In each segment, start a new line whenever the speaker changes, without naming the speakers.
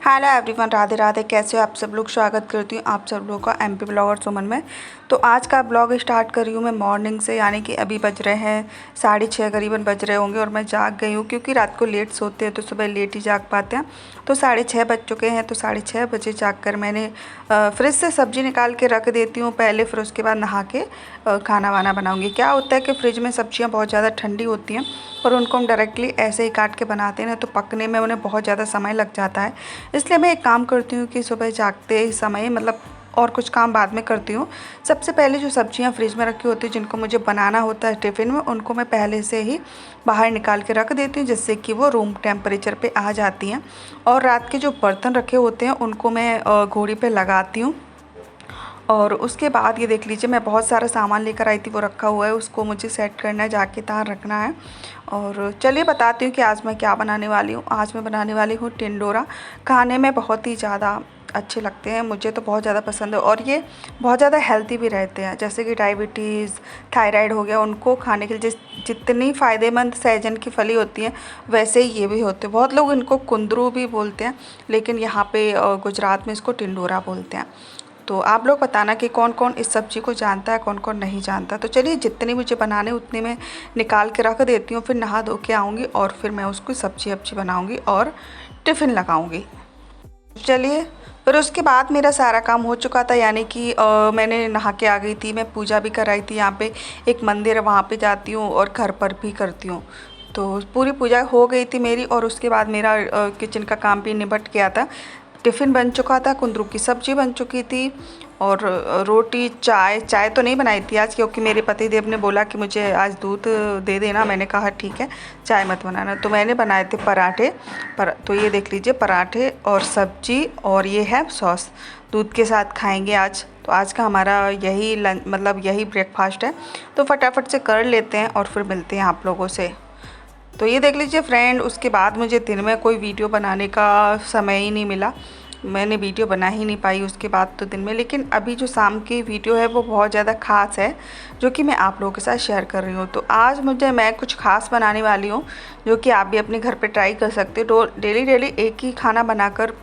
Hello everyone, Radhe Radhe. कैसे हो आप सब लोग। स्वागत करती हूँ आप सब लोगों का एमपी ब्लॉगर सुमन में। तो आज का ब्लॉग स्टार्ट कर रही हूँ मैं मॉर्निंग से, यानी कि अभी बज रहे हैं 6:30 करीबन बज रहे होंगे। और मैं जाग गई हूँ क्योंकि रात को लेट सोते हैं तो सुबह लेट ही जाग पाते हैं। तो 6:30 बज चुके हैं। तो 6:30 बजे जाग कर मैंने फ्रिज से सब्ज़ी निकाल के रख देती हूँ पहले, फिर उसके बाद नहा के खाना वाना बनाऊँगी। क्या होता है कि फ्रिज में सब्ज़ियाँ बहुत ज़्यादा ठंडी होती हैं और उनको हम डायरेक्टली ऐसे ही काट के बनाते हैं ना, तो पकने में उन्हें बहुत ज़्यादा समय लग जाता है। इसलिए मैं एक काम करती हूँ कि सुबह जागते समय मतलब और कुछ काम बाद में करती हूँ। सबसे पहले जो सब्जियाँ फ्रिज में रखी होती हैं जिनको मुझे बनाना होता है टिफ़िन में, उनको मैं पहले से ही बाहर निकाल के रख देती हूँ, जिससे कि वो रूम टेम्परेचर पे आ जाती हैं। और रात के जो बर्तन रखे होते हैं उनको मैं घोड़ी पे लगाती हूँ। और उसके बाद ये देख लीजिए, मैं बहुत सारा सामान लेकर आई थी, वो रखा हुआ है, उसको मुझे सेट करना है, जाके तार रखना है। और चलिए बताती हूँ कि आज मैं क्या बनाने वाली हूँ। आज मैं बनाने वाली हूँ टिंडोरा। खाने में बहुत ही ज़्यादा अच्छे लगते हैं, मुझे तो बहुत ज़्यादा पसंद है। और ये बहुत ज़्यादा हेल्दी भी रहते हैं, जैसे कि डायबिटीज़, थायराइड हो गया, उनको खाने के लिए जितनी फ़ायदेमंद सहजन की फली होती है वैसे ही ये भी होते हैं। बहुत लोग इनको कुंदरू भी बोलते हैं, लेकिन यहाँ पे गुजरात में इसको टिंडोरा बोलते हैं। तो आप लोग बताना कि कौन कौन इस सब्ज़ी को जानता है, कौन कौन नहीं जानता। तो चलिए, जितनी मुझे बनाने उतनी मैं निकाल के रख देती हूँ, फिर नहा धो के आऊँगी और फिर मैं उसको सब्ज़ी वब्जी बनाऊँगी और टिफ़िन लगाऊँगी। चलिए, फिर उसके बाद मेरा सारा काम हो चुका था, यानी कि मैंने नहा के आ गई थी। मैं पूजा भी कराई थी, यहाँ पे एक मंदिर है वहाँ पे जाती हूँ और घर पर भी करती हूँ। तो पूरी पूजा हो गई थी मेरी और उसके बाद मेरा किचन का काम भी निपट गया था। टिफ़िन बन चुका था, कुंदरू की सब्ज़ी बन चुकी थी और रोटी, चाय तो नहीं बनाई थी आज, क्योंकि मेरे पतिदेव ने बोला कि मुझे आज दूध दे देना। मैंने कहा ठीक है, चाय मत बनाना। तो मैंने बनाए थे पराठे। तो ये देख लीजिए, पराठे और सब्ज़ी, और ये है सॉस। दूध के साथ खाएंगे आज। तो आज का हमारा यही लंच, मतलब यही ब्रेकफास्ट है। तो फटाफट से कर लेते हैं और फिर मिलते हैं आप लोगों से। तो ये देख लीजिए फ्रेंड, उसके बाद मुझे दिन में कोई वीडियो बनाने का समय ही नहीं मिला। मैंने वीडियो बना ही नहीं पाई उसके बाद तो दिन में। लेकिन अभी जो शाम की वीडियो है वो बहुत ज़्यादा ख़ास है, जो कि मैं आप लोगों के साथ शेयर कर रही हूँ। तो आज मैं कुछ ख़ास बनाने वाली हूँ, जो कि आप भी अपने घर पे ट्राई कर सकते हो। तो डेली डेली एक ही खाना बनाकर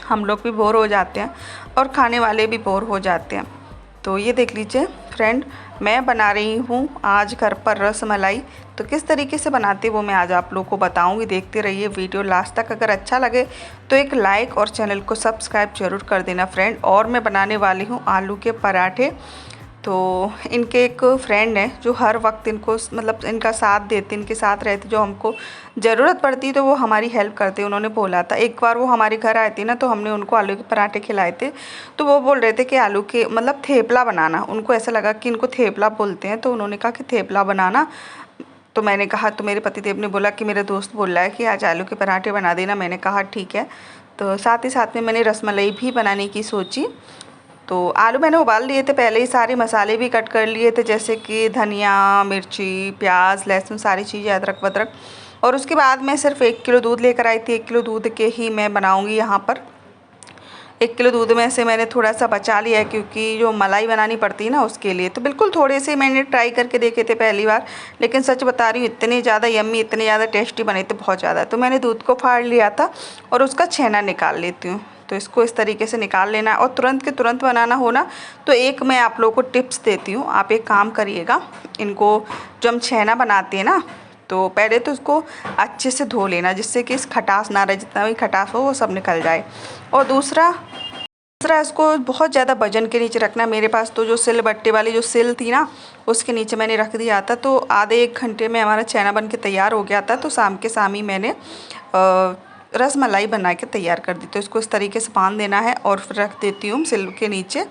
हम लोग भी बोर हो जाते हैं और खाने वाले भी बोर हो जाते हैं। तो ये देख लीजिए फ्रेंड, मैं बना रही हूँ आज घर पर रस मलाई। तो किस तरीके से बनाते हैं वो मैं आज आप लोगों को बताऊँगी। देखते रहिए वीडियो लास्ट तक। अगर अच्छा लगे तो एक लाइक और चैनल को सब्सक्राइब जरूर कर देना फ्रेंड। और मैं बनाने वाली हूँ आलू के पराठे। तो इनके एक फ्रेंड हैं जो हर वक्त इनको मतलब इनका साथ देते, इनके साथ रहते, जो हमको ज़रूरत पड़ती तो वो हमारी हेल्प करते। उन्होंने बोला था, एक बार वो हमारे घर आए थे ना, तो हमने उनको आलू के पराठे खिलाए थे। तो वो बोल रहे थे कि आलू के मतलब थेपला बनाना। उनको ऐसा लगा कि इनको थेपला बोलते हैं, तो उन्होंने कहा कि थेपला बनाना। तो मैंने कहा, तो मेरे पतिदेव ने बोला कि मेरा दोस्त बोल रहा है कि आज आलू के पराठे बना देना। मैंने कहा ठीक है। तो साथ ही साथ में मैंने रसमलाई भी बनाने की सोची। तो आलू मैंने उबाल लिए थे पहले ही, सारे मसाले भी कट कर लिए थे, जैसे कि धनिया, मिर्ची, प्याज, लहसुन, सारी चीज़ें, अदरक वदरक। और उसके बाद मैं सिर्फ 1 किलो दूध लेकर आई थी। 1 किलो दूध के ही मैं बनाऊंगी यहाँ पर। 1 किलो दूध में से मैंने थोड़ा सा बचा लिया है, क्योंकि जो मलाई बनानी पड़ती है ना उसके लिए। तो बिल्कुल थोड़े से मैंने ट्राई करके देखे थे पहली बार, लेकिन सच बता रही हूँ इतने ज़्यादा यम्मी, इतने ज़्यादा टेस्टी बने थे, बहुत ज़्यादा। तो मैंने दूध को फाड़ लिया था और उसका छेना निकाल लेती हूँ। तो इसको इस तरीके से निकाल लेना, और तुरंत के तुरंत बनाना हो ना, तो एक मैं आप लोगों को टिप्स देती हूँ। आप एक काम करिएगा, इनको जो हम छेना बनाते हैं ना, तो पहले तो उसको अच्छे से धो लेना, जिससे कि इस खटास ना रहे, जितना भी खटास हो वो सब निकल जाए। और दूसरा इसको बहुत ज़्यादा वजन के नीचे रखना। मेरे पास तो जो सिल बट्टे वाली जो सिल थी ना, उसके नीचे मैंने रख दिया था। तो आधे 1 घंटे में हमारा छेना बन के तैयार हो गया था। तो शाम के शाम ही मैंने रस मलाई बना के तैयार कर दी। तो इसको इस तरीके से बांध देना है और फिर रख देती हूँ सिल के नीचे,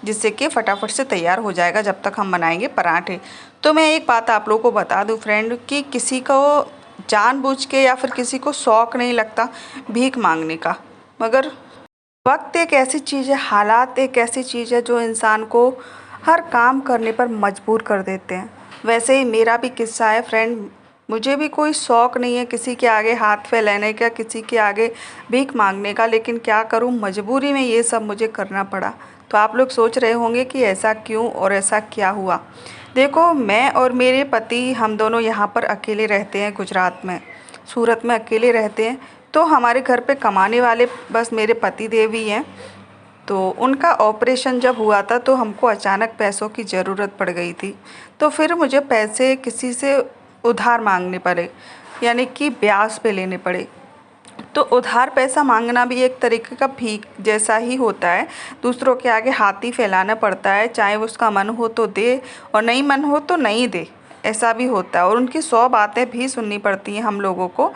जिससे कि फटाफट से तैयार हो जाएगा जब तक हम बनाएंगे पराठे। तो मैं एक बात आप लोगों को बता दूँ फ्रेंड, कि किसी को जानबूझ के या फिर किसी को शौक़ नहीं लगता भीख मांगने का, मगर वक्त एक ऐसी चीज़ है, हालात एक ऐसी चीज़ है जो इंसान को हर काम करने पर मजबूर कर देते हैं। वैसे ही मेरा भी किस्सा है फ्रेंड। मुझे भी कोई शौक़ नहीं है किसी के आगे हाथ फैलाने का, किसी के आगे भीख मांगने का, लेकिन क्या करूं, मजबूरी में ये सब मुझे करना पड़ा। तो आप लोग सोच रहे होंगे कि ऐसा क्यों और ऐसा क्या हुआ। देखो, मैं और मेरे पति हम दोनों यहाँ पर अकेले रहते हैं, गुजरात में, सूरत में अकेले रहते हैं। तो हमारे घर पे कमाने वाले बस मेरे पति देव ही हैं। तो उनका ऑपरेशन जब हुआ था तो हमको अचानक पैसों की ज़रूरत पड़ गई थी। तो फिर मुझे पैसे किसी से उधार मांगने पड़े, यानी कि ब्याज पे लेने पड़े। तो उधार पैसा मांगना भी एक तरीके का भीख जैसा ही होता है। दूसरों के आगे हाथ ही फैलाना पड़ता है, चाहे उसका मन हो तो दे और नहीं मन हो तो नहीं दे, ऐसा भी होता है। और उनकी 100 बातें भी सुननी पड़ती हैं हम लोगों को,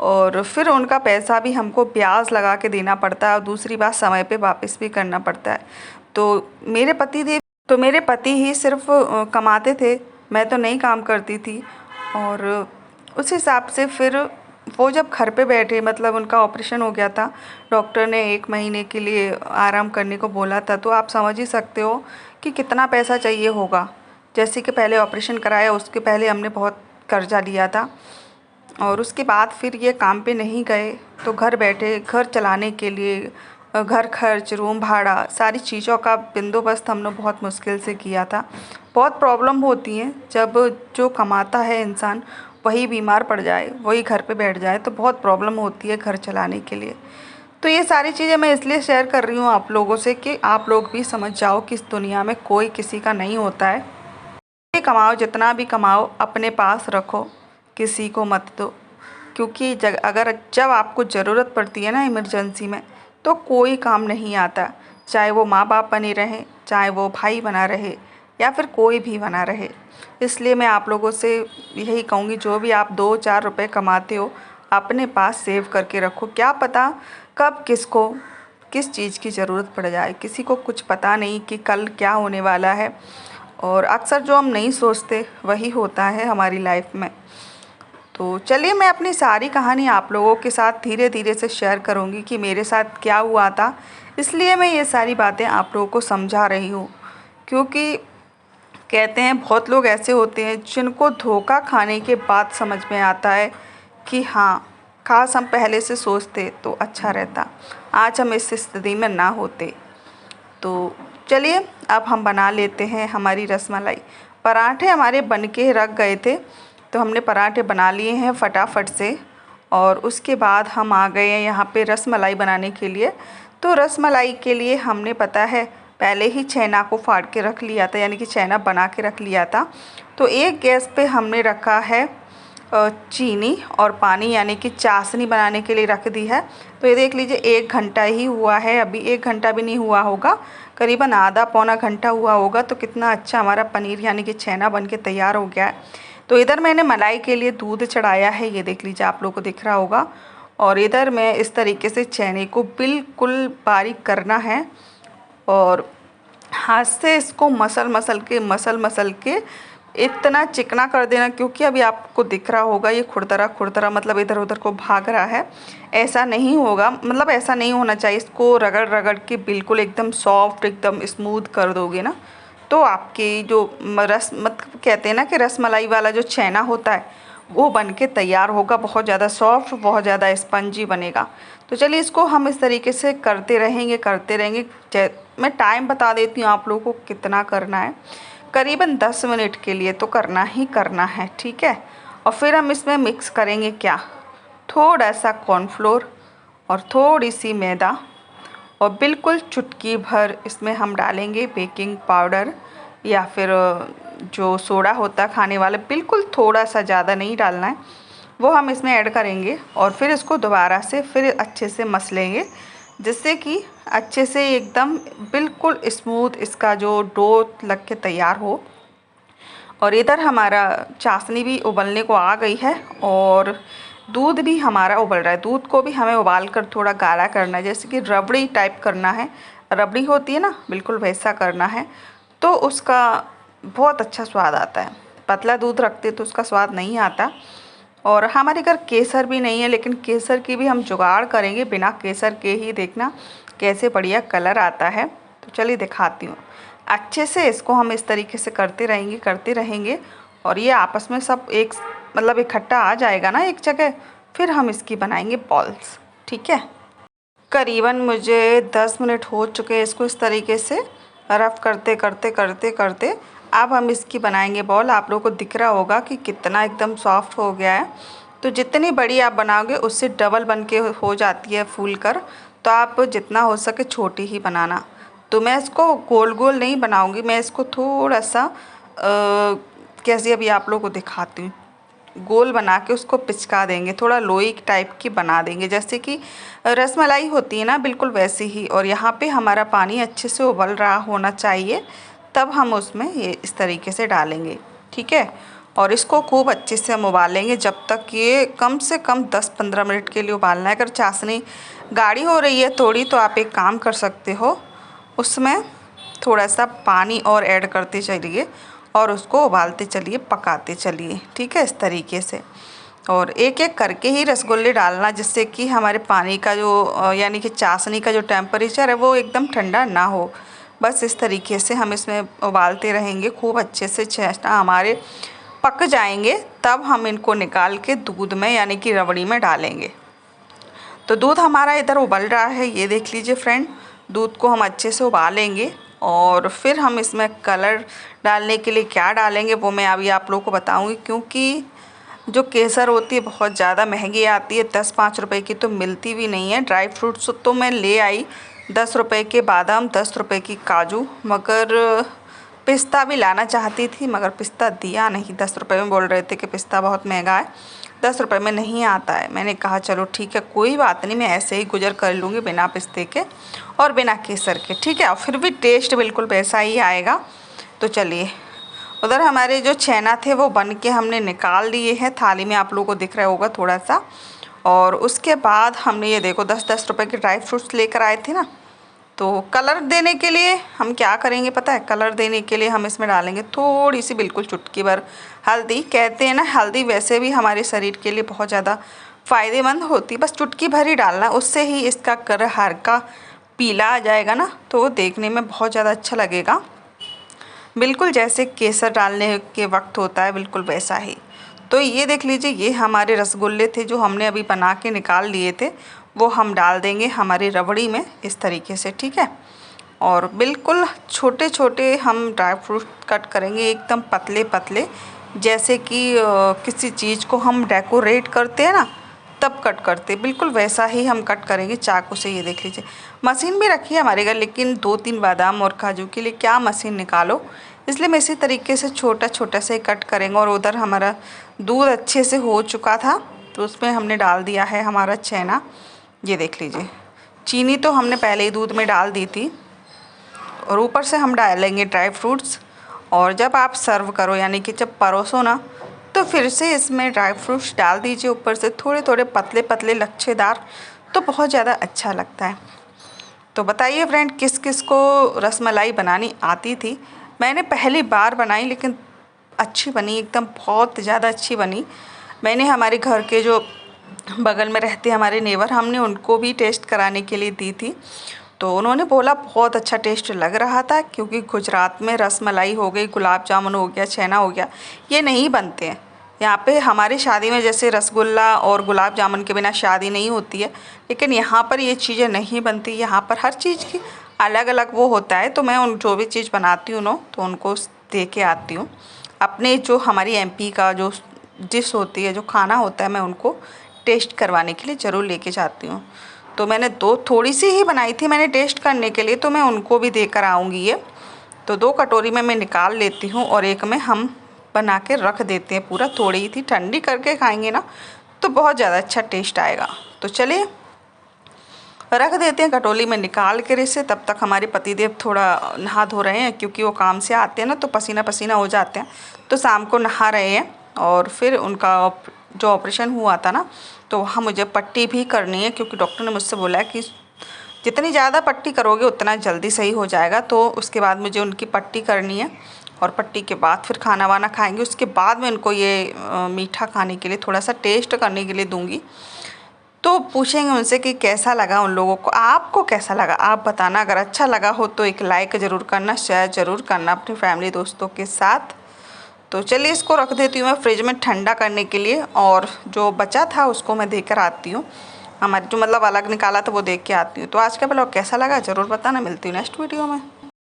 और फिर उनका पैसा भी हमको ब्याज लगा के देना पड़ता है और दूसरी बात समय पे वापस भी करना पड़ता है। तो मेरे पति ही सिर्फ कमाते थे, मैं तो नहीं काम करती थी। और उस हिसाब से फिर वो जब घर पे बैठे, मतलब उनका ऑपरेशन हो गया था, डॉक्टर ने 1 महीने के लिए आराम करने को बोला था। तो आप समझ ही सकते हो कि कितना पैसा चाहिए होगा। जैसे कि पहले ऑपरेशन कराया, उसके पहले हमने बहुत कर्जा लिया था, और उसके बाद फिर ये काम पे नहीं गए तो घर बैठे घर चलाने के लिए घर खर्च, रूम भाड़ा, सारी चीज़ों का बंदोबस्त हमने बहुत मुश्किल से किया था। बहुत प्रॉब्लम होती हैं जब जो कमाता है इंसान वही बीमार पड़ जाए, वही घर पे बैठ जाए, तो बहुत प्रॉब्लम होती है घर चलाने के लिए। तो ये सारी चीज़ें मैं इसलिए शेयर कर रही हूँ आप लोगों से कि आप लोग भी समझ जाओ कि इस दुनिया में कोई किसी का नहीं होता है। कमाओ, जितना भी कमाओ अपने पास रखो, किसी को मत दो। क्योंकि जब आपको ज़रूरत पड़ती है ना इमरजेंसी में, तो कोई काम नहीं आता, चाहे वो माँ बाप बने रहें, चाहे वो भाई बना रहे, या फिर कोई भी बना रहे। इसलिए मैं आप लोगों से यही कहूँगी, जो भी आप 2-4 रुपए कमाते हो अपने पास सेव करके रखो। क्या पता कब किसको किस चीज़ की ज़रूरत पड़ जाए, किसी को कुछ पता नहीं कि कल क्या होने वाला है। और अक्सर जो हम नहीं सोचते वही होता है हमारी लाइफ में। तो चलिए, मैं अपनी सारी कहानी आप लोगों के साथ धीरे धीरे से शेयर करूंगी कि मेरे साथ क्या हुआ था। इसलिए मैं ये सारी बातें आप लोगों को समझा रही हूँ, क्योंकि कहते हैं बहुत लोग ऐसे होते हैं जिनको धोखा खाने के बाद समझ में आता है कि हाँ, काश हम पहले से सोचते तो अच्छा रहता, आज हम इस स्थिति में ना होते। तो चलिए, अब हम बना लेते हैं हमारी रसमलाई। पराठे हमारे बन के रख गए थे, तो हमने पराठे बना लिए हैं फटाफट से। और उसके बाद हम आ गए हैं यहाँ पे रसमलाई बनाने के लिए। तो रसमलाई के लिए हमने पता है पहले ही छेना को फाड़ के रख लिया था, यानी कि छेना बना के रख लिया था। तो एक गैस पे हमने रखा है चीनी और पानी, यानी कि चाशनी बनाने के लिए रख दी है। तो ये देख लीजिए 1 घंटा ही हुआ है, अभी 1 घंटा भी नहीं हुआ होगा, करीबन आधा पौना घंटा हुआ होगा। तो कितना अच्छा हमारा पनीर यानी कि छेना बन के तैयार हो गया है। तो इधर मैंने मलाई के लिए दूध चढ़ाया है, ये देख लीजिए, आप लोगों को दिख रहा होगा। और इधर मैं इस तरीके से छेने को बिल्कुल बारीक करना है और हाथ से इसको मसल के इतना चिकना कर देना, क्योंकि अभी आपको दिख रहा होगा ये खुरदरा मतलब इधर उधर को भाग रहा है। ऐसा नहीं होगा, मतलब ऐसा नहीं होना चाहिए। इसको रगड़ रगड़ के बिल्कुल एकदम सॉफ्ट, एकदम स्मूथ कर दोगे ना, तो आपकी जो मतलब कहते हैं ना कि रसमलाई वाला जो छेना होता है वो बन के तैयार होगा, बहुत ज़्यादा सॉफ्ट, बहुत ज़्यादा स्पंजी बनेगा। तो चलिए, इसको हम इस तरीके से करते रहेंगे। मैं टाइम बता देती हूँ आप लोगों को कितना करना है, करीबन 10 मिनट के लिए तो करना ही करना है, ठीक है। और फिर हम इसमें मिक्स करेंगे क्या, थोड़ा सा कॉर्नफ्लोर और थोड़ी सी मैदा, और बिल्कुल चुटकी भर इसमें हम डालेंगे बेकिंग पाउडर या फिर जो सोडा होता है खाने वाला, बिल्कुल थोड़ा सा, ज़्यादा नहीं डालना है, वो हम इसमें ऐड करेंगे। और फिर इसको दोबारा से फिर अच्छे से मस लेंगे, जिससे कि अच्छे से एकदम बिल्कुल स्मूथ इसका जो डो लग के तैयार हो। और इधर हमारा चाशनी भी उबलने को आ गई है और दूध भी हमारा उबल रहा है। दूध को भी हमें उबाल कर थोड़ा गाढ़ा करना है, जैसे कि रबड़ी टाइप करना है, रबड़ी होती है ना, बिल्कुल वैसा करना है। तो उसका बहुत अच्छा स्वाद आता है। पतला दूध रखते तो उसका स्वाद नहीं आता। और हमारे घर केसर भी नहीं है, लेकिन केसर की भी हम जुगाड़ करेंगे, बिना केसर के ही देखना कैसे बढ़िया कलर आता है। तो चलिए दिखाती हूँ। अच्छे से इसको हम इस तरीके से करते रहेंगे और ये आपस में सब एक मतलब इकट्ठा आ जाएगा ना एक जगह, फिर हम इसकी बनाएंगे बॉल्स, ठीक है। करीबन मुझे 10 मिनट हो चुके हैं इसको इस तरीके से रफ करते। अब हम इसकी बनाएंगे बॉल। आप लोगों को दिख रहा होगा कि कितना एकदम सॉफ्ट हो गया है। तो जितनी बड़ी आप बनाओगे उससे डबल बन के हो जाती है फूल कर। तो आप जितना हो सके छोटी ही बनाना। तो मैं इसको गोल गोल नहीं बनाऊंगी, मैं इसको थोड़ा सा कैसे अभी आप लोगों को दिखाती हूँ। गोल बना के उसको पिचका देंगे, थोड़ा लोई टाइप की बना देंगे, जैसे कि रसमलाई होती है ना, बिल्कुल वैसी ही। और यहाँ पे हमारा पानी अच्छे से उबल रहा होना चाहिए, तब हम उसमें ये इस तरीके से डालेंगे, ठीक है। और इसको खूब अच्छे से हम उबालेंगे जब तक ये कम से कम 10-15 मिनट के लिए उबालना है। अगर चाशनी गाढ़ी हो रही है थोड़ी, तो आप एक काम कर सकते हो, उसमें थोड़ा सा पानी और ऐड करते चलिए और उसको उबालते चलिए, पकाते चलिए, ठीक है, इस तरीके से। और एक एक करके ही रसगुल्ले डालना, जिससे कि हमारे पानी का जो यानी कि चाशनी का जो टेम्परेचर है वो एकदम ठंडा ना हो। बस इस तरीके से हम इसमें उबालते रहेंगे खूब अच्छे से, छेना हमारे पक जाएंगे, तब हम इनको निकाल के दूध में यानी कि रबड़ी में डालेंगे। तो दूध हमारा इधर उबल रहा है, ये देख लीजिए फ्रेंड। दूध को हम अच्छे से उबालेंगे और फिर हम इसमें कलर डालने के लिए क्या डालेंगे वो मैं अभी आप लोगों को बताऊंगी। क्योंकि जो केसर होती है बहुत ज़्यादा महंगी आती है, 10-5 रुपए की तो मिलती भी नहीं है। ड्राई फ्रूट्स तो मैं ले आई 10 रुपए के बादाम, 10 रुपए की काजू, मगर पिस्ता भी लाना चाहती थी मगर पिस्ता दिया नहीं। 10 रुपये में बोल रहे थे कि पिस्ता बहुत महंगा है, 10 रुपये में नहीं आता है। मैंने कहा चलो ठीक है, कोई बात नहीं, मैं ऐसे ही गुजर कर लूँगी बिना पिस्ते के और बिना केसर के, ठीक है। और फिर भी टेस्ट बिल्कुल वैसा ही आएगा। तो चलिए, उधर हमारे जो छेना थे वो बन के हमने निकाल लिए हैं, थाली में आप लोगों को दिख रहा होगा थोड़ा सा। और उसके बाद हमने ये देखो 10-10 रुपये के ड्राई फ्रूट्स लेकर आए थे ना, तो कलर देने के लिए हम क्या करेंगे पता है? कलर देने के लिए हम इसमें डालेंगे थोड़ी सी, बिल्कुल चुटकी भर हल्दी। कहते हैं ना, हल्दी वैसे भी हमारे शरीर के लिए बहुत ज़्यादा फ़ायदेमंद होती है, बस चुटकी भर ही डालना, उससे ही इसका कलर हल्का पीला आ जाएगा ना, तो वो देखने में बहुत ज़्यादा अच्छा लगेगा, बिल्कुल जैसे केसर डालने के वक्त होता है, बिल्कुल वैसा ही। तो ये देख लीजिए, ये हमारे रसगुल्ले थे जो हमने अभी बना के निकाल लिए थे, वो हम डाल देंगे हमारी रबड़ी में इस तरीके से, ठीक है। और बिल्कुल छोटे छोटे हम ड्राई फ्रूट कट करेंगे, एकदम पतले पतले, जैसे कि किसी चीज़ को हम डेकोरेट करते हैं ना, तब कट करते, बिल्कुल वैसा ही हम कट करेंगे चाकू से। ये देख लीजिए, मशीन भी रखी है हमारे घर, लेकिन 2-3 बादाम और काजू के लिए क्या मशीन निकालो, इसलिए मैं इसी तरीके से छोटा छोटा से कट करेंगे। और उधर हमारा दूध अच्छे से हो चुका था, तो उसमें हमने डाल दिया है हमारा छेना। ये देख लीजिए, चीनी तो हमने पहले ही दूध में डाल दी थी, और ऊपर से हम डालेंगे ड्राई फ्रूट्स। और जब आप सर्व करो यानी कि जब परोसो ना, तो फिर से इसमें ड्राई फ्रूट्स डाल दीजिए ऊपर से, थोड़े थोड़े पतले पतले लच्छेदार, तो बहुत ज़्यादा अच्छा लगता है। तो बताइए फ्रेंड, किस किस को रसमलाई बनानी आती थी? मैंने पहली बार बनाई, लेकिन अच्छी बनी, एकदम बहुत ज़्यादा अच्छी बनी। मैंने हमारे घर के जो बगल में रहते हमारे नेबर, हमने उनको भी टेस्ट कराने के लिए दी थी, तो उन्होंने बोला बहुत अच्छा टेस्ट लग रहा था। क्योंकि गुजरात में रसमलाई हो गई, गुलाब जामुन हो गया, छेना हो गया, ये नहीं बनते हैं यहाँ पे। हमारी शादी में जैसे रसगुल्ला और गुलाब जामुन के बिना शादी नहीं होती है, लेकिन यहाँ पर ये चीज़ें नहीं बनती। यहाँ पर हर चीज़ की अलग अलग वो होता है। तो मैं उन जो भी चीज़ बनाती हूँ ना, तो उनको दे के आती हूँ। अपने जो हमारी MP का जो डिश होती है, जो खाना होता है, मैं उनको टेस्ट करवाने के लिए ज़रूर लेके जाती हूँ। तो मैंने थोड़ी सी ही बनाई थी मैंने टेस्ट करने के लिए, तो मैं उनको भी देकर आऊँगी ये। तो 2 कटोरी में मैं निकाल लेती हूँ और एक में हम बना के रख देते हैं पूरा। थोड़ी ही थी, ठंडी करके खाएंगे ना तो बहुत ज़्यादा अच्छा टेस्ट आएगा। तो चलिए रख देते हैं कटोरी में निकाल कर इसे। तब तक हमारे पतिदेव थोड़ा नहा धो रहे हैं, क्योंकि वो काम से आते हैं ना तो पसीना पसीना हो जाते हैं, तो शाम को नहा रहे हैं। और फिर उनका जो ऑपरेशन हुआ था ना, तो वहाँ मुझे पट्टी भी करनी है, क्योंकि डॉक्टर ने मुझसे बोला है कि जितनी ज़्यादा पट्टी करोगे उतना जल्दी सही हो जाएगा। तो उसके बाद मुझे उनकी पट्टी करनी है, और पट्टी के बाद फिर खाना वाना खाएंगे। उसके बाद मैं उनको ये मीठा खाने के लिए थोड़ा सा टेस्ट करने के लिए दूंगी। तो पूछेंगे उनसे कि कैसा लगा उन लोगों को, आपको कैसा लगा आप बताना। अगर अच्छा लगा हो तो एक लाइक ज़रूर करना, शेयर ज़रूर करना अपनी फैमिली दोस्तों के साथ। तो चलिए इसको रख देती हूँ मैं फ्रिज में ठंडा करने के लिए, और जो बचा था उसको मैं देकर आती हूँ। हमारे जो मतलब अलग निकाला था वो देख के आती हूँ। तो आज का ब्लॉग कैसा लगा ज़रूर बताना। मिलती हूँ नेक्स्ट वीडियो में।